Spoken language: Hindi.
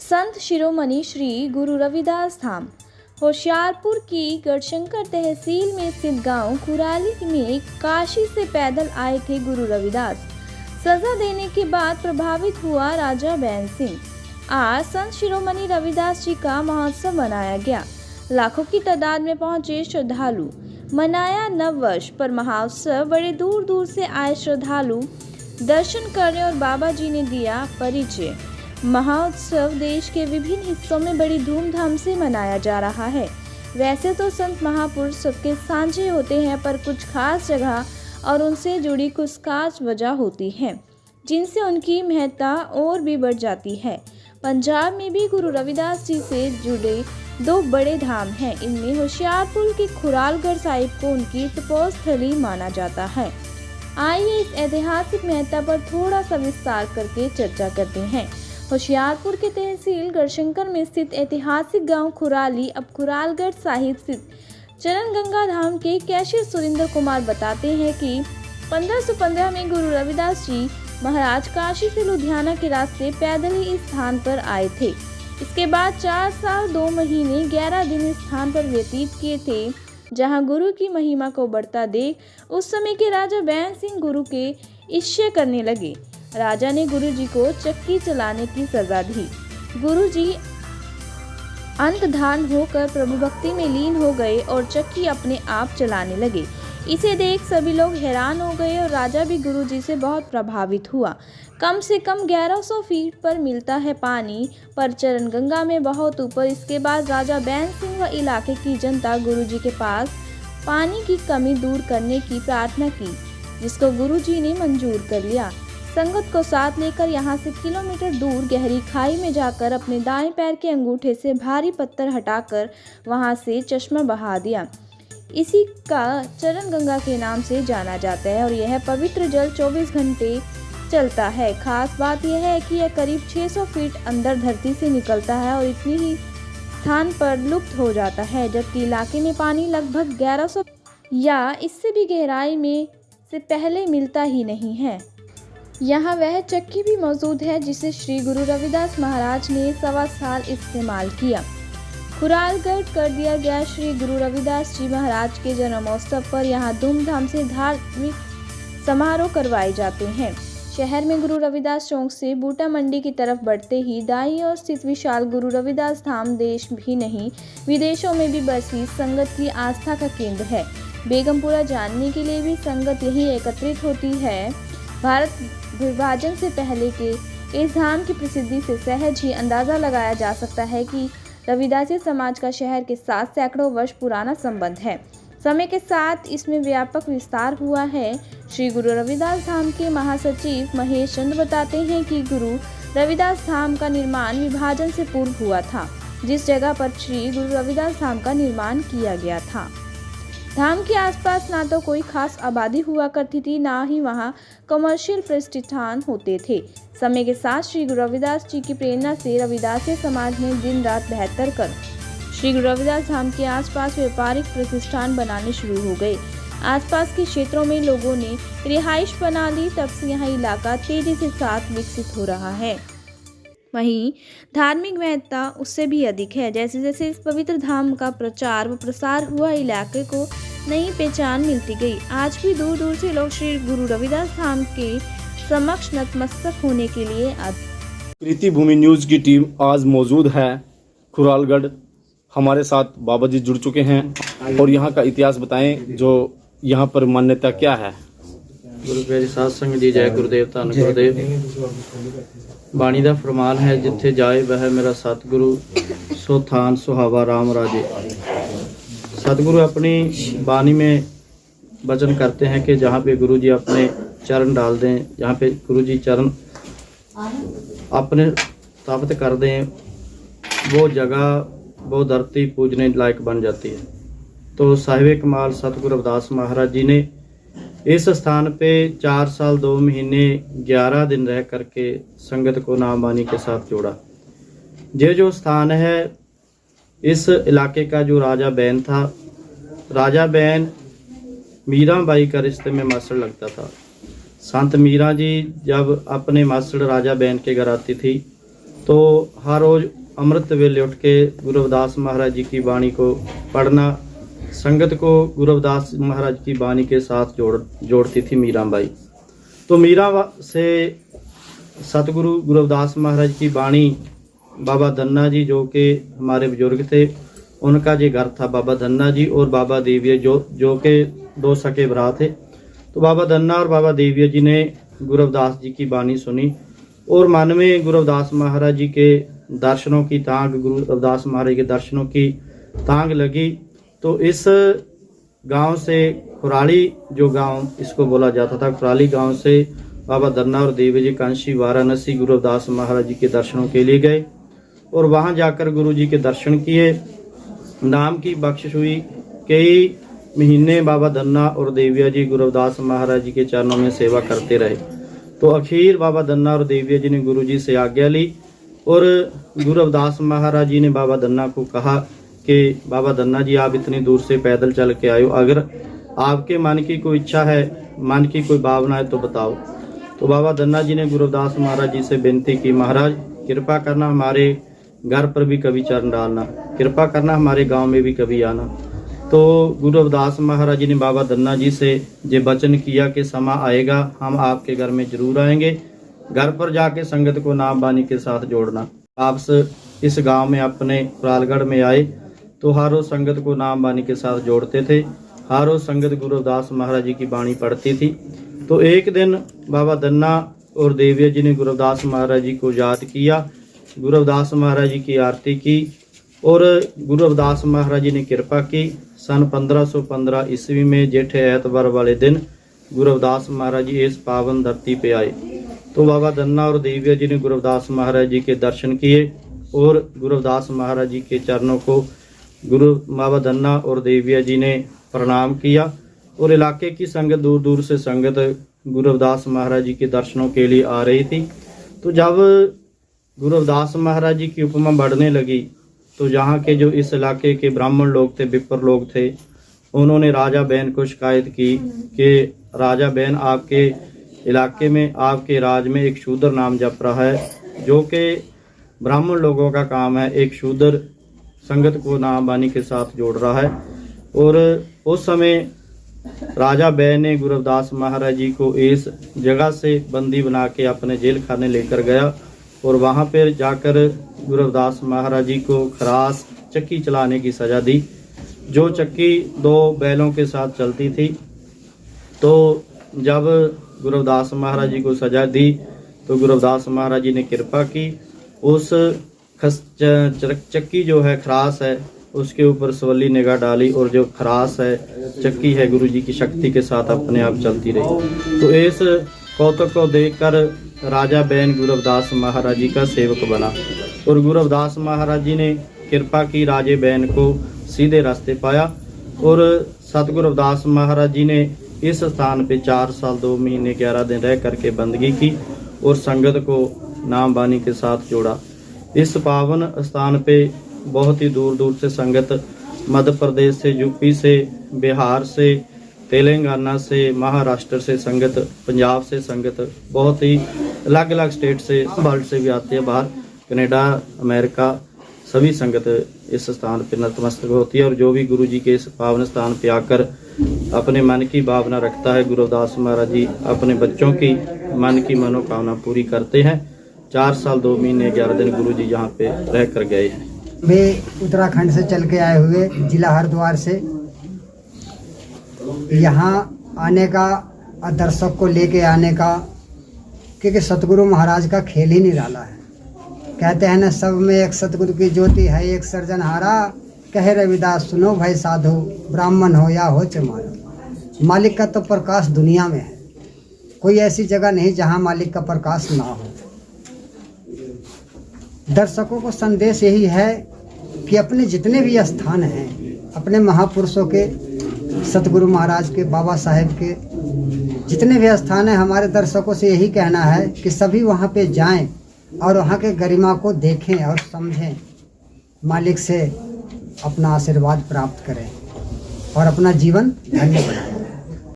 संत शिरोमणि श्री गुरु रविदास धाम होशियारपुर की गढ़शंकर तहसील में स्थित गांव कुराली में काशी से पैदल आए थे गुरु रविदास। सजा देने के बाद प्रभावित हुआ राजा बैन सिंह। आज संत शिरोमणि रविदास जी का महोत्सव मनाया गया। लाखों की तादाद में पहुंचे श्रद्धालु। मनाया नववर्ष पर महोत्सव। बड़े दूर दूर से आए श्रद्धालु दर्शन करने और बाबा जी ने दिया परिचय। महोत्सव देश के विभिन्न हिस्सों में बड़ी धूमधाम से मनाया जा रहा है। वैसे तो संत महापुरुष सबके साझे होते हैं, पर कुछ खास जगह और उनसे जुड़ी कुछ खास वजह होती है जिनसे उनकी महत्ता और भी बढ़ जाती है। पंजाब में भी गुरु रविदास जी से जुड़े दो बड़े धाम हैं। इनमें होशियारपुर के खुरालगढ़ साहिब को उनकी तपोस्थली माना जाता है। आइए इस ऐतिहासिक महत्ता पर थोड़ा सा विस्तार करके चर्चा करते हैं। होशियारपुर के तहसील गढ़शंकर में स्थित ऐतिहासिक गांव खुराली अब खुरालगढ़ साहिब स्थित चरण गंगा धाम के कैशियर सुरेंद्र कुमार बताते हैं कि 1515 में गुरु रविदास जी महाराज काशी से लुधियाना के रास्ते पैदल ही इस स्थान पर आए थे। इसके बाद 4 साल 2 महीने 11 दिन इस स्थान पर व्यतीत किए थे। जहां गुरु की महिमा को बढ़ता देख उस समय के राजा बैन सिंह गुरु के इच्छा करने लगे। राजा ने गुरु जी को चक्की चलाने की सजा दी। गुरु जी अंतर्धान होकर प्रभु भक्ति में लीन हो गए और चक्की अपने आप चलाने लगे। इसे देख सभी लोग हैरान हो गए और राजा भी गुरु जी से बहुत प्रभावित हुआ। कम से कम 1100 फीट पर मिलता है पानी, पर चरण गंगा में बहुत ऊपर। इसके बाद राजा बैन सिंह व इलाके की जनता गुरु जी के पास पानी की कमी दूर करने की प्रार्थना की, जिसको गुरु जी ने मंजूर कर लिया। संगत को साथ लेकर यहाँ से किलोमीटर दूर गहरी खाई में जाकर अपने दाएं पैर के अंगूठे से भारी पत्थर हटाकर वहाँ से चश्मा बहा दिया। इसी का चरण गंगा के नाम से जाना जाता है और यह पवित्र जल 24 घंटे चलता है। खास बात यह है कि यह करीब 600 फीट अंदर धरती से निकलता है और इतनी ही स्थान पर लुप्त हो जाता है, जबकि इलाके में पानी लगभग 1100 या इससे भी गहराई में से पहले मिलता ही नहीं है। यहाँ वह चक्की भी मौजूद है जिसे श्री गुरु रविदास महाराज ने 1.25 साल इस्तेमाल किया। खुरालगढ़ कर दिया गया। श्री गुरु रविदास जी महाराज के जन्मोत्सव पर यहाँ धूमधाम से धार्मिक समारोह करवाए जाते हैं। शहर में गुरु रविदास चौक से बूटा मंडी की तरफ बढ़ते ही दाईं ओर स्थित विशाल गुरु रविदास धाम देश भी नहीं विदेशों में भी बसी संगत की आस्था का केंद्र है। बेगमपुरा जानने के लिए भी संगत यही एकत्रित होती है। भारत विभाजन से पहले के इस धाम की प्रसिद्धि से सहज ही अंदाज़ा लगाया जा सकता है कि रविदासी समाज का शहर के साथ सैकड़ों वर्ष पुराना संबंध है। समय के साथ इसमें व्यापक विस्तार हुआ है। श्री गुरु रविदास धाम के महासचिव महेश चंद्र बताते हैं कि गुरु रविदास धाम का निर्माण विभाजन से पूर्व हुआ था, जिस जगह पर श्री गुरु रविदास धाम का निर्माण किया गया था। धाम के आसपास ना तो कोई खास आबादी हुआ करती थी, ना ही वहाँ कमर्शियल प्रतिष्ठान होते थे। समय के साथ श्री गुरु रविदास जी की प्रेरणा से रविदासी समाज ने दिन रात बेहतर कर श्री गुरु रविदास धाम के आसपास व्यापारिक प्रतिष्ठान बनाने शुरू हो गए। आसपास के क्षेत्रों में लोगों ने रिहाइश बना ली, तब से यहाँ इलाका तेजी से साथ विकसित हो रहा है। वहीं धार्मिक महत्ता उससे भी अधिक है। जैसे जैसे इस पवित्र धाम का प्रचार व प्रसार हुआ, इलाके को नई पहचान मिलती गई। आज भी दूर दूर से लोग श्री गुरु रविदास धाम के समक्ष नतमस्तक होने के लिए कृति भूमि न्यूज़ की टीम आज मौजूद है खुरालगढ़। हमारे साथ बाबा जी जुड़ चुके हैं और यहाँ का इतिहास बताएं, जो यहाँ पर मान्यता क्या है। गुरु प्यारे साध संगत जी, जय गुरुदेव, धन गुरुदेव। बाणी का फरमान है, जिथे जाए वह मेरा सतगुरु, सो थान सुहावा राम राजे। सतगुरु अपनी बाणी में वचन करते हैं कि जहाँ पे गुरु जी अपने चरण डाल दें, जहाँ पे गुरु जी चरण अपने स्थापित कर दें, वो जगह, वो धरती पूजने लायक बन जाती है। तो साहिब कमाल सतगुरु रविदास महाराज जी ने इस स्थान पे 4 साल 2 महीने 11 दिन रह करके संगत को नाम बानी के साथ जोड़ा। ये जो स्थान है, इस इलाके का जो राजा बैन था, राजा बैन मीरा बाई का रिश्ते में मासड़ लगता था। संत मीरा जी जब अपने मासड़ राजा बैन के घर आती थी तो हर रोज अमृत वेले उठ के गुरु रविदास महाराज जी की वाणी को पढ़ना, संगत को गुरु रविदास महाराज की वाणी के साथ जोड़ती थी मीराबाई। तो मीरा से सतगुरु गुरु रविदास महाराज की वाणी बाबा धन्ना जी जो कि हमारे बुजुर्ग थे, उनका जो घर था बाबा धन्ना जी और बाबा देविया जो के दो सके भरा थे। तो बाबा धन्ना और बाबा देविया जी ने गुरु रविदास जी की वाणी सुनी और मन में गुरु रविदास महाराज जी के दर्शनों की तांग, गुरु रविदास महाराज के दर्शनों की तांग लगी। तो इस गांव से खुराली, जो गांव इसको बोला जाता था, खुराली गांव से बाबा धन्ना और देवी जी कांशी वाराणसी गुरु रविदास महाराज जी के दर्शनों के लिए गए और वहां जाकर गुरु जी के दर्शन किए। नाम की बख्शिश हुई। कई महीने बाबा धन्ना और देविया जी गुरु रविदास महाराज जी के चरणों में सेवा करते रहे। तो आखिर बाबा धन्ना और देविया जी ने गुरु जी से आज्ञा ली और गुरु रविदास महाराज जी ने बाबा धन्ना को कहा कि बाबा धन्ना जी, आप इतनी दूर से पैदल चल के आए हो, अगर आपके मन की कोई इच्छा है, मन की कोई भावना है तो बताओ। तो बाबा धन्ना जी ने गुरु रविदास महाराज जी से विनती की, महाराज कृपा करना हमारे घर पर भी कभी चरण डालना, कृपा करना हमारे गांव में भी कभी आना। तो गुरु रविदास महाराज जी ने बाबा धन्ना जी से ये वचन किया कि समय आएगा हम आपके घर में जरूर आएंगे, घर पर जाके संगत को नाम बानी के साथ जोड़ना। आप इस गांव में अपने खुरालगढ़ में आए तो हर रोज संगत को नाम बानी के साथ जोड़ते थे, हर रोज संगत गुरु रविदास महाराज जी की वाणी पढ़ती थी। तो एक दिन बाबा धन्ना और देविया जी ने गुरु रविदास महाराज जी को याद किया, गुरु रविदास महाराज जी की आरती की और गुरु रविदास महाराज जी ने कृपा की। सन 1515 ईस्वी में जेठे एतवार वाले दिन गुरु रविदास महाराज जी इस पावन धरती पे आए। तो बाबा धन्ना और देविया जी ने गुरु रविदास महाराज जी के दर्शन किए और गुरु रविदास महाराज जी के चरणों को गुरु बाबा धन्ना और देविया जी ने प्रणाम किया और इलाके की संगत, दूर दूर से संगत गुरु रविदास महाराज जी के दर्शनों के लिए आ रही थी। तो जब गुरु रविदास महाराज जी की उपमा बढ़ने लगी तो यहाँ के जो इस इलाके के ब्राह्मण लोग थे, विप्र लोग थे, उन्होंने राजा बैन को शिकायत की कि राजा बैन, आपके इलाके में, आपके राज में एक शूद्र नाम जप रहा है, जो कि ब्राह्मण लोगों का काम है, एक शूद्र संगत को नाम बानी के साथ जोड़ रहा है। और उस समय राजा बैन ने गुरु रविदास महाराज जी को इस जगह से बंदी बना के अपने जेल खाने लेकर गया और वहां पर जाकर गुरु रविदास महाराज जी को खरास चक्की चलाने की सजा दी, जो चक्की 2 बैलों के साथ चलती थी। तो जब गुरु रविदास महाराज जी को सजा दी तो गुरु रविदास महाराज जी ने कृपा की, उस चक्की जो है, खरास है, उसके ऊपर सवली निगाह डाली और जो खरास है, चक्की है, गुरु जी की शक्ति के साथ अपने आप चलती रही। तो इस कौतुक को देखकर राजा बैन गुरु रविदास महाराज जी का सेवक बना और गुरु रविदास महाराज जी ने कृपा की, राजे बैन को सीधे रास्ते पाया और सतगुरु रविदास महाराज जी ने इस स्थान पे 4 साल 2 महीने 11 दिन रह करके बंदगी की और संगत को नाम बानी के साथ जोड़ा। इस पावन स्थान पे बहुत ही दूर दूर से संगत, मध्य प्रदेश से, यूपी से, बिहार से, तेलंगाना से, महाराष्ट्र से संगत, पंजाब से संगत, बहुत ही अलग अलग स्टेट से, वर्ल्ड से भी आते हैं, बाहर कनाडा, अमेरिका, सभी संगत इस स्थान पर नतमस्तक होती है। और जो भी गुरु जी के इस पावन स्थान पे आकर अपने मन की भावना रखता है, गुरु रविदास महाराज जी अपने बच्चों की मन की मनोकामना पूरी करते हैं। 4 साल 2 महीने 11 दिन गुरु जी यहाँ पे रह कर गए हैं। वे उत्तराखंड से चल के आए हुए, जिला हरिद्वार से यहाँ आने का, दर्शक को लेके आने का, क्योंकि सतगुरु महाराज का खेल ही निराला है। कहते हैं ना, सब में एक सतगुरु की ज्योति है, एक सृजनहारा, कहे रविदास सुनो भाई साधु, ब्राह्मण हो या हो चमारा, मालिक का तो प्रकाश दुनिया में है, कोई ऐसी जगह नहीं जहाँ मालिक का प्रकाश ना हो। दर्शकों को संदेश यही है कि अपने जितने भी स्थान हैं, अपने महापुरुषों के, सतगुरु महाराज के, बाबा साहेब के जितने भी स्थान हैं, हमारे दर्शकों से यही कहना है कि सभी वहाँ पे जाएं और वहाँ के गरिमा को देखें और समझें, मालिक से अपना आशीर्वाद प्राप्त करें और अपना जीवन धन्य बनाएं।